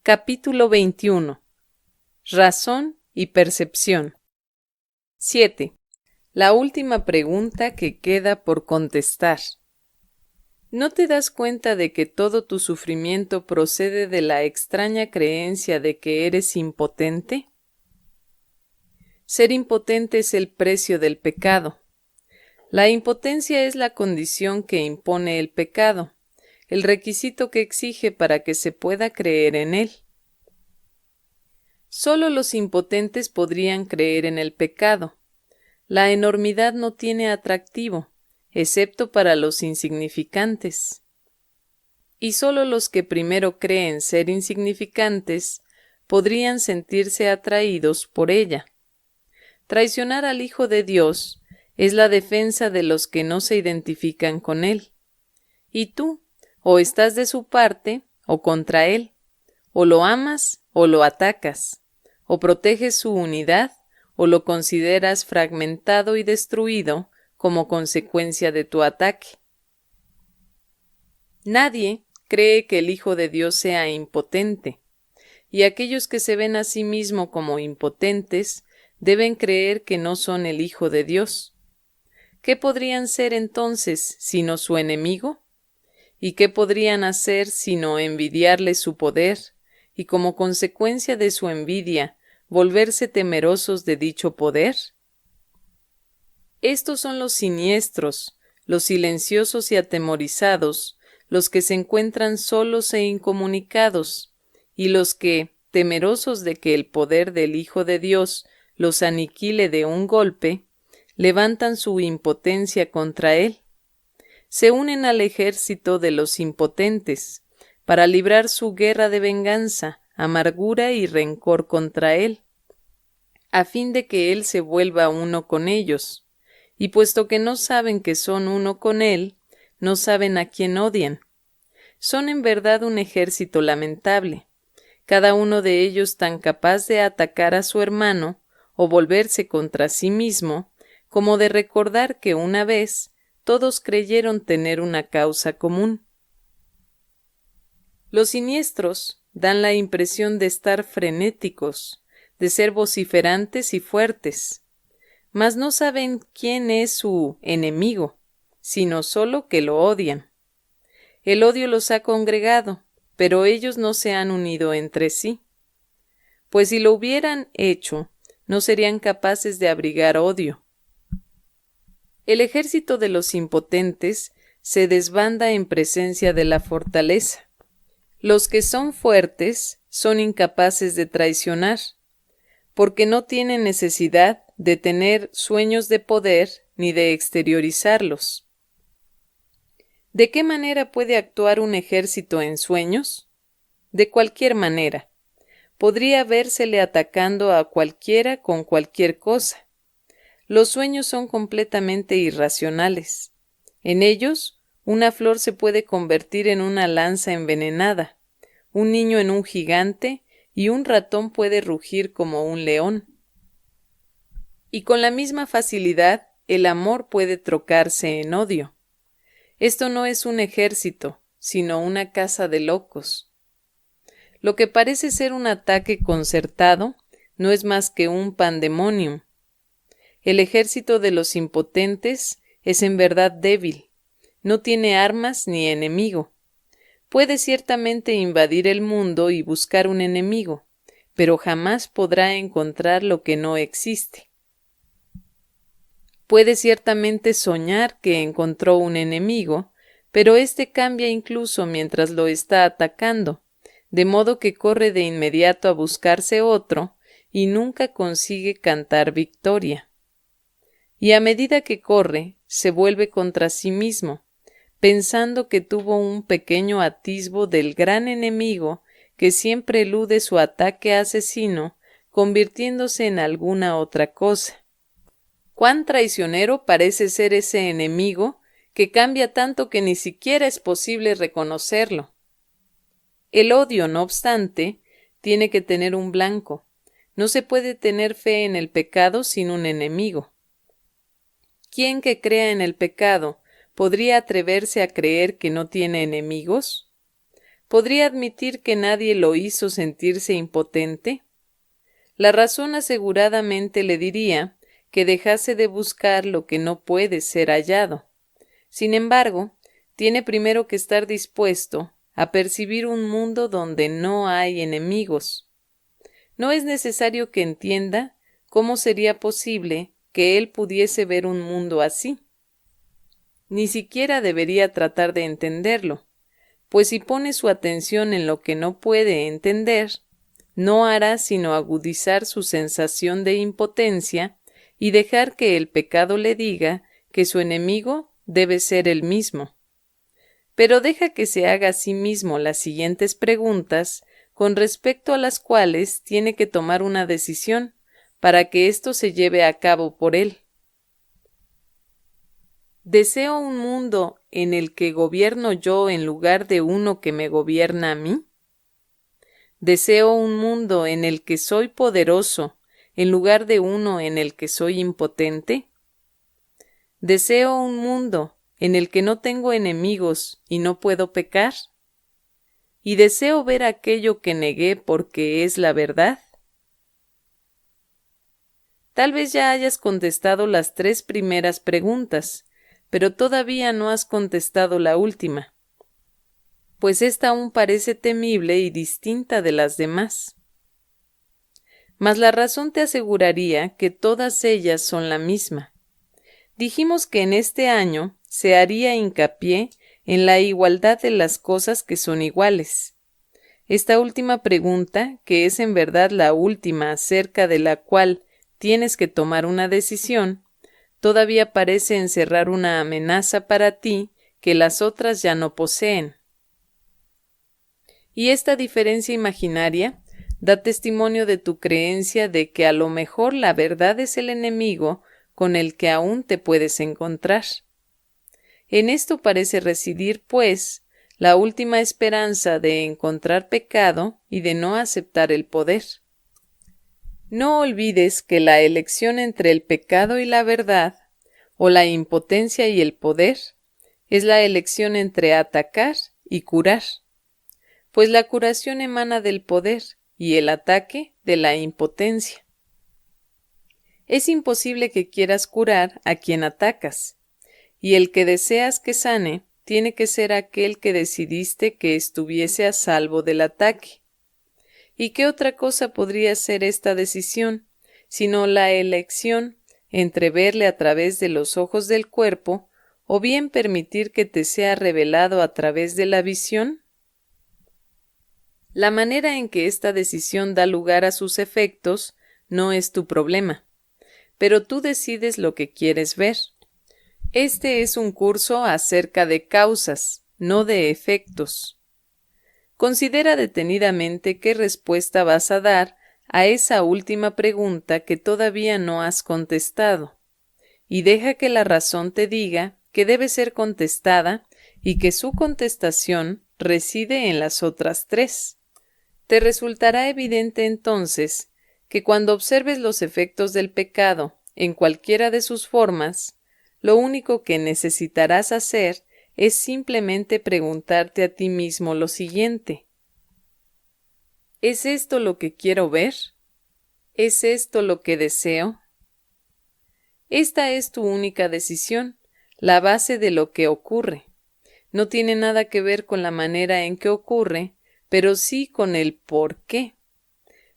Capítulo 21. Razón y percepción. 7. La última pregunta que queda por contestar. ¿No te das cuenta de que todo tu sufrimiento procede de la extraña creencia de que eres impotente? Ser impotente es el precio del pecado. La impotencia es la condición que impone el pecado, el requisito que exige para que se pueda creer en él. Solo los impotentes podrían creer en el pecado. La enormidad no tiene atractivo, excepto para los insignificantes. Y solo los que primero creen ser insignificantes podrían sentirse atraídos por ella. Traicionar al Hijo de Dios es la defensa de los que no se identifican con Él. Y tú, o estás de su parte o contra Él, o lo amas o lo atacas, o proteges su unidad o lo consideras fragmentado y destruido como consecuencia de tu ataque. Nadie cree que el Hijo de Dios sea impotente, y aquellos que se ven a sí mismos como impotentes deben creer que no son el Hijo de Dios. ¿Qué podrían ser entonces sino su enemigo? ¿Y qué podrían hacer sino envidiarle su poder, y como consecuencia de su envidia, volverse temerosos de dicho poder? Estos son los siniestros, los silenciosos y atemorizados, los que se encuentran solos e incomunicados, y los que, temerosos de que el poder del Hijo de Dios los aniquile de un golpe, levantan su impotencia contra él. Se unen al ejército de los impotentes para librar su guerra de venganza, amargura y rencor contra él, a fin de que él se vuelva uno con ellos, y puesto que no saben que son uno con él, no saben a quién odian. Son en verdad un ejército lamentable, cada uno de ellos tan capaz de atacar a su hermano o volverse contra sí mismo, como de recordar que una vez todos creyeron tener una causa común. Los siniestros dan la impresión de estar frenéticos, de ser vociferantes y fuertes, mas no saben quién es su enemigo, sino solo que lo odian. El odio los ha congregado, pero ellos no se han unido entre sí. Pues si lo hubieran hecho, no serían capaces de abrigar odio. El ejército de los impotentes se desbanda en presencia de la fortaleza. Los que son fuertes son incapaces de traicionar, porque no tienen necesidad de tener sueños de poder ni de exteriorizarlos. ¿De qué manera puede actuar un ejército en sueños? De cualquier manera. Podría vérsele atacando a cualquiera con cualquier cosa. Los sueños son completamente irracionales. En ellos, una flor se puede convertir en una lanza envenenada, un niño en un gigante y un ratón puede rugir como un león. Y con la misma facilidad, el amor puede trocarse en odio. Esto no es un ejército, sino una casa de locos. Lo que parece ser un ataque concertado no es más que un pandemonium. El ejército de los impotentes es en verdad débil, no tiene armas ni enemigo. Puede ciertamente invadir el mundo y buscar un enemigo, pero jamás podrá encontrar lo que no existe. Puede ciertamente soñar que encontró un enemigo, pero éste cambia incluso mientras lo está atacando, de modo que corre de inmediato a buscarse otro y nunca consigue cantar victoria. Y a medida que corre, se vuelve contra sí mismo, pensando que tuvo un pequeño atisbo del gran enemigo que siempre elude su ataque asesino, convirtiéndose en alguna otra cosa. Cuán traicionero parece ser ese enemigo que cambia tanto que ni siquiera es posible reconocerlo. El odio, no obstante, tiene que tener un blanco. No se puede tener fe en el pecado sin un enemigo. ¿Quién que crea en el pecado podría atreverse a creer que no tiene enemigos? ¿podría admitir que nadie lo hizo sentirse impotente? La razón aseguradamente le diría que dejase de buscar lo que no puede ser hallado. Sin embargo, tiene primero que estar dispuesto a percibir un mundo donde no hay enemigos. No es necesario que entienda cómo sería posible que él pudiese ver un mundo así. Ni siquiera debería tratar de entenderlo, pues si pone su atención en lo que no puede entender, no hará sino agudizar su sensación de impotencia y dejar que el pecado le diga que su enemigo debe ser él mismo. Pero deja que se haga a sí mismo las siguientes preguntas, con respecto a las cuales tiene que tomar una decisión para que esto se lleve a cabo por él. ¿Deseo un mundo en el que gobierno yo en lugar de uno que me gobierna a mí? ¿Deseo un mundo en el que soy poderoso en lugar de uno en el que soy impotente? ¿Deseo un mundo en el que no tengo enemigos y no puedo pecar? ¿Y deseo ver aquello que negué porque es la verdad? Tal vez ya hayas contestado las 3 primeras preguntas, pero todavía no has contestado la última, pues esta aún parece temible y distinta de las demás. Mas la razón te aseguraría que todas ellas son la misma. Dijimos que en este año se haría hincapié en la igualdad de las cosas que son iguales. Esta última pregunta, que es en verdad la última acerca de la cual tienes que tomar una decisión, todavía parece encerrar una amenaza para ti que las otras ya no poseen. Y esta diferencia imaginaria da testimonio de tu creencia de que a lo mejor la verdad es el enemigo con el que aún te puedes encontrar. En esto parece residir, pues, la última esperanza de encontrar pecado y de no aceptar el poder. No olvides que la elección entre el pecado y la verdad, o la impotencia y el poder, es la elección entre atacar y curar, pues la curación emana del poder y el ataque de la impotencia. Es imposible que quieras curar a quien atacas, y el que deseas que sane tiene que ser aquel que decidiste que estuviese a salvo del ataque. ¿Y qué otra cosa podría ser esta decisión, sino la elección entre verle a través de los ojos del cuerpo o bien permitir que te sea revelado a través de la visión? La manera en que esta decisión da lugar a sus efectos no es tu problema, pero tú decides lo que quieres ver. Este es un curso acerca de causas, no de efectos. Considera detenidamente qué respuesta vas a dar a esa última pregunta que todavía no has contestado, y deja que la razón te diga que debe ser contestada y que su contestación reside en las otras 3. Te resultará evidente entonces que cuando observes los efectos del pecado en cualquiera de sus formas, lo único que necesitarás hacer es simplemente preguntarte a ti mismo lo siguiente: ¿es esto lo que quiero ver? ¿Es esto lo que deseo? Esta es tu única decisión, la base de lo que ocurre. No tiene nada que ver con la manera en que ocurre, pero sí con el por qué,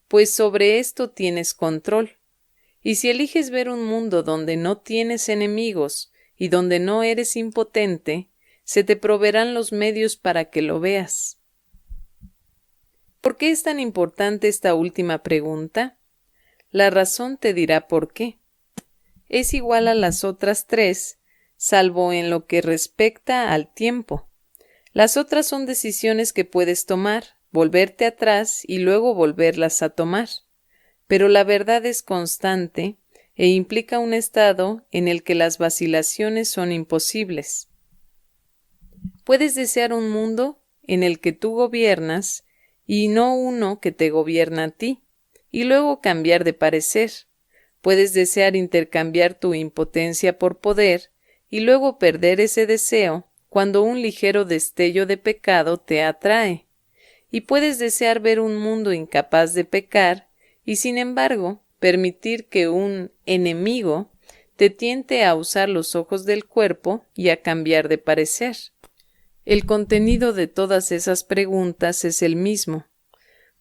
pues sobre esto tienes control. Y si eliges ver un mundo donde no tienes enemigos y donde no eres impotente, se te proveerán los medios para que lo veas. ¿Por qué es tan importante esta última pregunta? La razón te dirá por qué. Es igual a las otras 3, salvo en lo que respecta al tiempo. Las otras son decisiones que puedes tomar, volverte atrás y luego volverlas a tomar. Pero la verdad es constante e implica un estado en el que las vacilaciones son imposibles. Puedes desear un mundo en el que tú gobiernas y no uno que te gobierna a ti, y luego cambiar de parecer. Puedes desear intercambiar tu impotencia por poder y luego perder ese deseo cuando un ligero destello de pecado te atrae, y puedes desear ver un mundo incapaz de pecar y, sin embargo, permitir que un enemigo te tiente a usar los ojos del cuerpo y a cambiar de parecer. El contenido de todas esas preguntas es el mismo,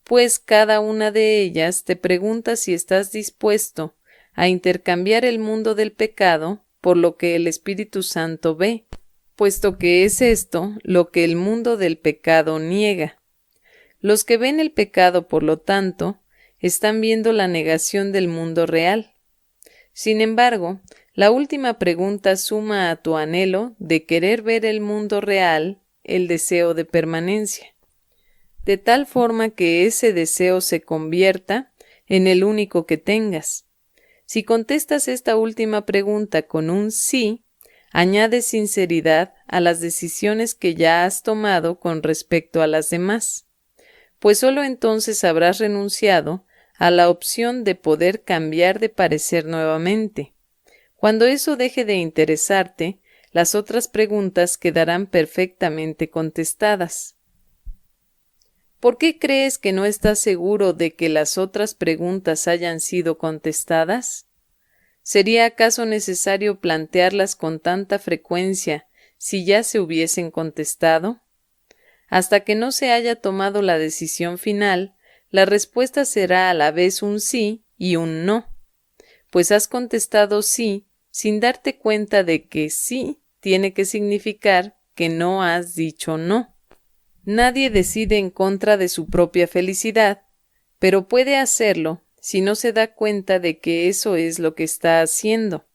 pues cada una de ellas te pregunta si estás dispuesto a intercambiar el mundo del pecado por lo que el Espíritu Santo ve, puesto que es esto lo que el mundo del pecado niega. Los que ven el pecado, por lo tanto, están viendo la negación del mundo real. Sin embargo, la última pregunta suma a tu anhelo de querer ver el mundo real el deseo de permanencia, de tal forma que ese deseo se convierta en el único que tengas. Si contestas esta última pregunta con un sí, añades sinceridad a las decisiones que ya has tomado con respecto a las demás, pues sólo entonces habrás renunciado a la opción de poder cambiar de parecer nuevamente. Cuando eso deje de interesarte, las otras preguntas quedarán perfectamente contestadas. ¿Por qué crees que no estás seguro de que las otras preguntas hayan sido contestadas? ¿Sería acaso necesario plantearlas con tanta frecuencia si ya se hubiesen contestado? Hasta que no se haya tomado la decisión final, la respuesta será a la vez un sí y un no, pues has contestado sí sin darte cuenta de que sí tiene que significar que no has dicho no. Nadie decide en contra de su propia felicidad, pero puede hacerlo si no se da cuenta de que eso es lo que está haciendo.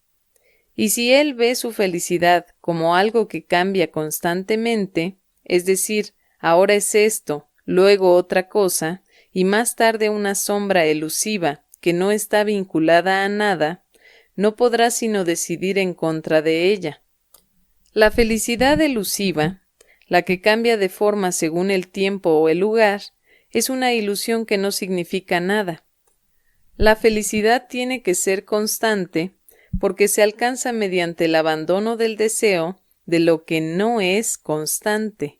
Y si él ve su felicidad como algo que cambia constantemente, es decir, ahora es esto, luego otra cosa, y más tarde una sombra elusiva que no está vinculada a nada, no podrá sino decidir en contra de ella. La felicidad elusiva, la que cambia de forma según el tiempo o el lugar, es una ilusión que no significa nada. La felicidad tiene que ser constante porque se alcanza mediante el abandono del deseo de lo que no es constante.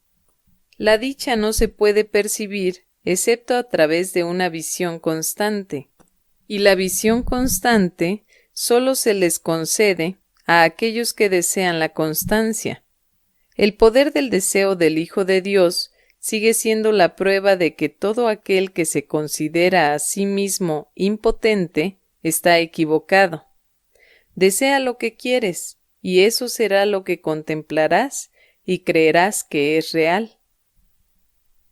La dicha no se puede percibir excepto a través de una visión constante, y la visión constante solo se les concede a aquellos que desean la constancia. El poder del deseo del Hijo de Dios sigue siendo la prueba de que todo aquel que se considera a sí mismo impotente está equivocado. Desea lo que quieres, y eso será lo que contemplarás y creerás que es real.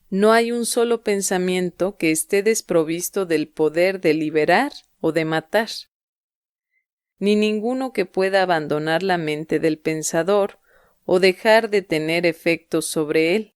No hay un solo pensamiento que esté desprovisto del poder de liberar o de matar, ni ninguno que pueda abandonar la mente del pensador o dejar de tener efectos sobre él.